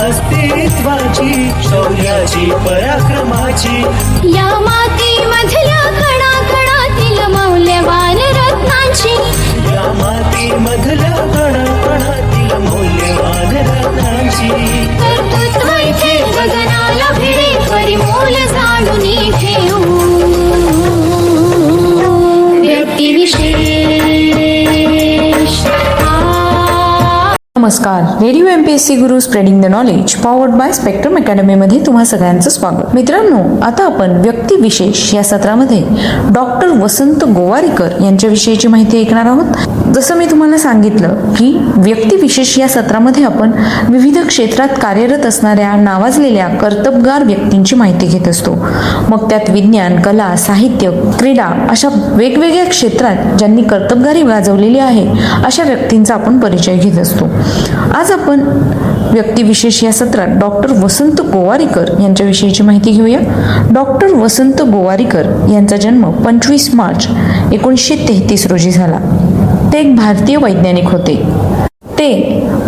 अस्तित्वाची शौर्याची पराक्रमाची या मातीमधल्या कणाकणातील मौल्यवान रत्नांची या मातीमधल्या कणाकणातील मौल्यवान रत्नांची कर्तृत्व इथे गगनाला भिडे परिमोल जाणून ठेवू व्यक्तिविशेष. नमस्कार. Radio MPSC Guru spreading the knowledge powered by spectrum academy मध्ये तुम्हा सगळ्यांचं स्वागत. मित्रांनो, आता आपण व्यक्तिविशेष या सत्रामध्ये डॉक्टर वसंत गोवारीकर यांच्याविषयीची माहिती ऐकणार आहोत. जसं मी तुम्हाला सांगितलं की व्यक्तिविशेष या सत्रामध्ये आपण विविध क्षेत्रात कार्यरत असणाऱ्या नावाजलेल्या कर्तबगार व्यक्तींची माहिती घेत असतो. मग त्यात विज्ञान, कला, साहित्य, क्रीडा अशा वेगवेगळ्या क्षेत्रात ज्यांनी कर्तबगारी गाजवलेली आहे अशा व्यक्तींचा आपण परिचय घेत असतो. आज आपण व्यक्तिविशेष या सत्रात डॉक्टर वसंत गोवारीकर यांच्याविषयीची माहिती घेऊया. डॉक्टर वसंत गोवारीकर यांचा जन्म 25 मार्च 1933 रोजी झाला. ते एक भारतीय वैज्ञानिक होते. ते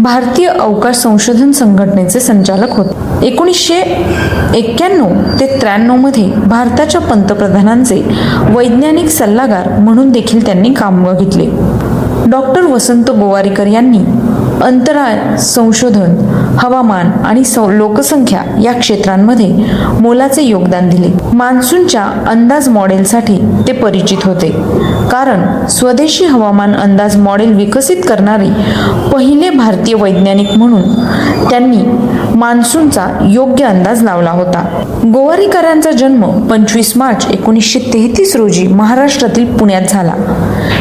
भारतीय अवकाश संशोधन संघटनेचे संचालक होते. 1991 ते 93 मध्ये भारताच्या पंतप्रधानांचे वैज्ञानिक सल्लागार म्हणून देखील त्यांनी काम बघितले. डॉक्टर वसंत गोवारीकर यांनी अंतराळ संशोधन, हवामान आणि लोकसंख्या या क्षेत्रांमध्ये मोलाचे योगदान दिले. मान्सूनच्या अंदाज मॉडेलसाठी ते परिचित होते, कारण स्वदेशी हवामान अंदाज मॉडेल विकसित करणारे पहिले भारतीय वैज्ञानिक म्हणून त्यांनी मान्सूनचा योग्य अंदाज लावला होता. गोवारीकरांचा जन्म 25 मार्च 1933 रोजी महाराष्ट्रातील पुण्यात झाला.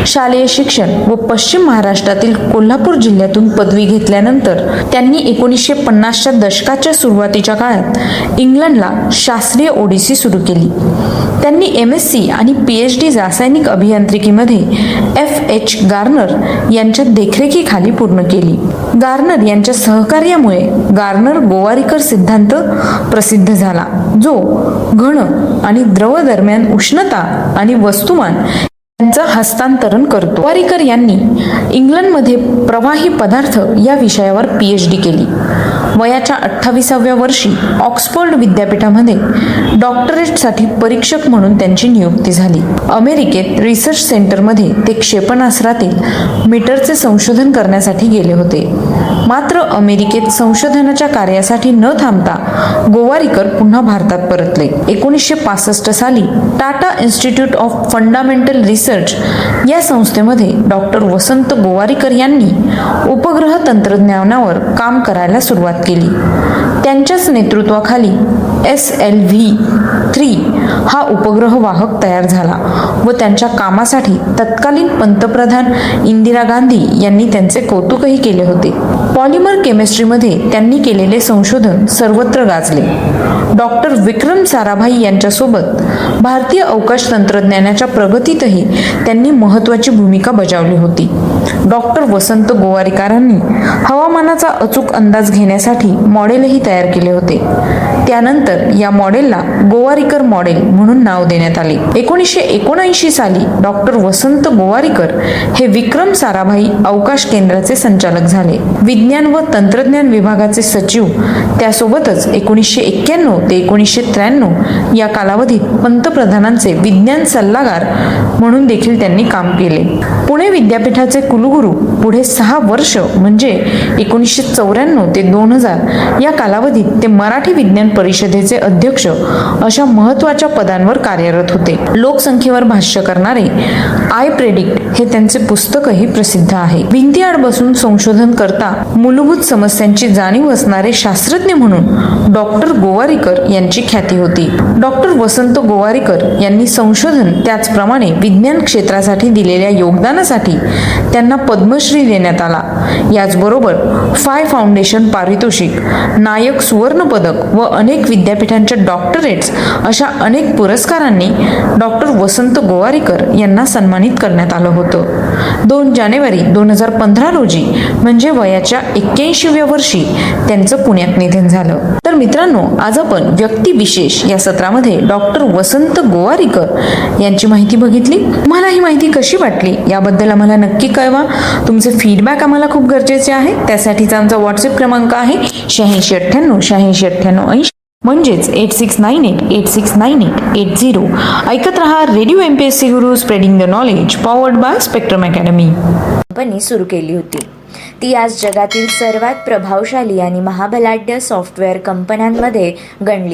शालेय शिक्षण व पश्चिम महाराष्ट्रातील कोल्हापूर जिल्ह्यातून पदवी घेतल्यानंतर त्यांनी 1950च्या दशकाच्या सुरुवातीच्या काळात इंग्लंडला शास्त्रीय ओडिसी सुरू केली. त्यांनी MSc आणि PhD रासायनिक अभियांत्रिकीमध्ये FH गार्नर यांच्या देखरेखीखाली पूर्ण केली. गार्नर यांच्या सहकार्यामुळे गार्नर गोवारीकर सिद्धांत प्रसिद्ध झाला, जो घन आणि द्रव दरम्यान उष्णता आणि वस्तुमान यांचं हस्तांतरण करतो. गोवारीकर यांनी इंग्लंडमध्ये प्रवाही पदार्थ या विषयावर PhD केली. वयाच्या 28व्या वर्षी ऑक्सफोर्ड विद्यापीठामध्ये डॉक्टरेटसाठी परीक्षक म्हणून त्यांची नियुक्ती झाली. अमेरिकेत रिसर्च सेंटरमध्ये ते क्षेपणास्त्रातील मीटरचे संशोधन करण्यासाठी गेले होते. मात्र अमेरिकेत संशोधनाच्या कार्यासाठी न थांबता गोवारीकर पुन्हा भारतात परतले. 1965 साली Tata institute of fundamental research या संस्थेमध्ये डॉक्टर वसंत गोवारीकर यांनी उपग्रह तंत्रज्ञानावर काम करायला सुरुवात केली. त्यांच्याच नेतृत्वाखाली SLV-3 हा उपग्रह वाहक तयार झाला व त्यांच्या कामासाठी तत्कालीन पंतप्रधान इंदिरा गांधी यांनी त्यांचे कौतुकही केले होते. पॉलिमर केमिस्ट्रीमध्ये त्यांनी केलेले संशोधन सर्वत्र गाजले. डॉक्टर विक्रम साराभाई यांच्यासोबत भारतीय अवकाश तंत्रज्ञानाच्या प्रगतीतही त्यांनी महत्त्वाची भूमिका बजावली होती. डॉक्टर वसंत गोवारीकरांनी हवामानाचा अचूक अंदाज घेण्यासाठी मॉडेलही तयार केले होते. त्यानंतर या मॉडेलला गोवारीकर मॉडेल म्हणून नाव देण्यात आले. 1979 साली डॉक्टर वसंत गोवारीकर हे विक्रम साराभाई अवकाश केंद्राचे संचालक झाले. विज्ञान व तंत्रज्ञान विभागाचे सचिव, त्यासोबतच 1991 ते 1993 या कालावधीत पंतप्रधानांचे विज्ञान सल्लागार म्हणून देखील त्यांनी काम केले. पुणे विद्यापीठाचे कुलगुरू पुढे 6 वर्ष म्हणजे 1994 ते 2000 या कालावधीत ते मराठी विज्ञान परिषदेचे अध्यक्ष अशा महत्त्वाच्या पदांवर कार्यरत होते. लोकसंख्येवर भाष्य करणारे आय प्रेडिक्ट हे त्यांचे पुस्तकही प्रसिद्ध आहे. भिंतीआड बसून संशोधन करता मूलभूत समस्यांची जाणीव असणारे शास्त्रज्ञ म्हणून डॉक्टर गोवारीकर यांची ख्याती होती. डॉक्टर वसंत गोवारीकर यांनी संशोधन त्याचप्रमाणे विज्ञान क्षेत्रासाठी दिलेल्या योगदानासाठी त्यांना पद्मश्री देण्यात आला. याचबरोबर फाय फाउंडेशन पारितोषिक, नायक सुवर्ण पदक व अनेक विद्यापीठांच्या डॉक्टरेट्स अशा अनेक पुरस्कारांनी डॉक्टर वसंत गोवारीकर यांना सन्मानित करण्यात आलं होतं. 2 जानेवारी 2015 रोजी म्हणजे वयाच्या 81व्या वर्षी त्यांचं पुण्यात निधन झालं. तर मित्रांनो, आज आपण व्यक्तिविशेष या सत्रामध्ये डॉक्टर वसंत गोवारीकर यांची माहिती बघितली. मला ही माहिती कशी वाटली याबद्दल आम्हाला नक्की कळवा. तुमचे फीडबॅक आम्हाला खूप गरजेचे आहे. त्यासाठीचा आमचा व्हॉट्सअप क्रमांक आहे 8698 म्हणजेच 8698869880. ऐकत रहा radio MPSC Guru, spreading the knowledge, powered by spectrum academy. Company सुरू केली होती. ती आज जगातील सर्वात प्रभावशाली आणि महाबलाढ्य सॉफ्टवेअर कंपन्यांमध्ये गणली